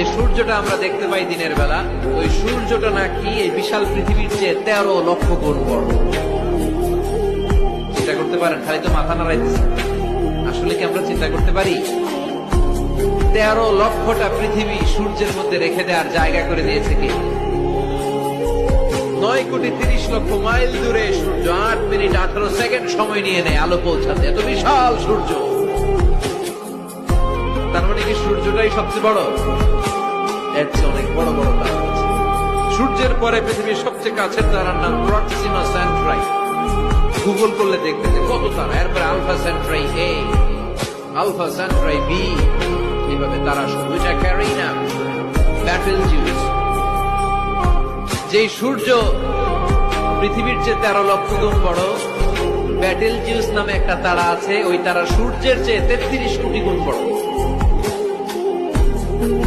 যে সূর্যটা আমরা দেখতে পাই দিনের বেলা, ওই সূর্যটা নাকি এই বিশাল পৃথিবীর চেয়ে 13 লক্ষ গুণ বড়। চিন্তা করতে পারেন? খালি তো মাথা নাড়াইতেছে। আসলে কি আমরা চিন্তা করতে পারি? 13 লক্ষটা পৃথিবী সূর্যের মধ্যে রেখে দেওয়ার জায়গা করে দিয়েছে কে? 9,30,00,000 মাইল দূরে সূর্য 8 মিনিট 18 সেকেন্ড সময় নিয়ে নেয় আলো পৌঁছাতে। এত বিশাল সূর্য। তার মানে কি সূর্যটাই সবচেয়ে বড়? এর চেয়ে অনেক বড় বড় তারা আছে। সূর্যের পরে পৃথিবীর সবচেয়ে কাছের তারার নাম প্রক্সিমা সেন্ট্রাই। গুগল করলে দেখবে যে কত তারা। এরপরে আলফা সেন্ট্রাই এ, আলফা সেন্ট্রাই বি, এইভাবে তারা সূর্যটা ক্যারিনা, ব্যাটেলজিউস। যেই সূর্য পৃথিবীর চেয়ে 13 লক্ষ গুণ বড়, ব্যাটেলজিউস নামে একটা তারা আছে। ওই তারা সূর্যের চেয়ে 33 কোটি গুণ বড়।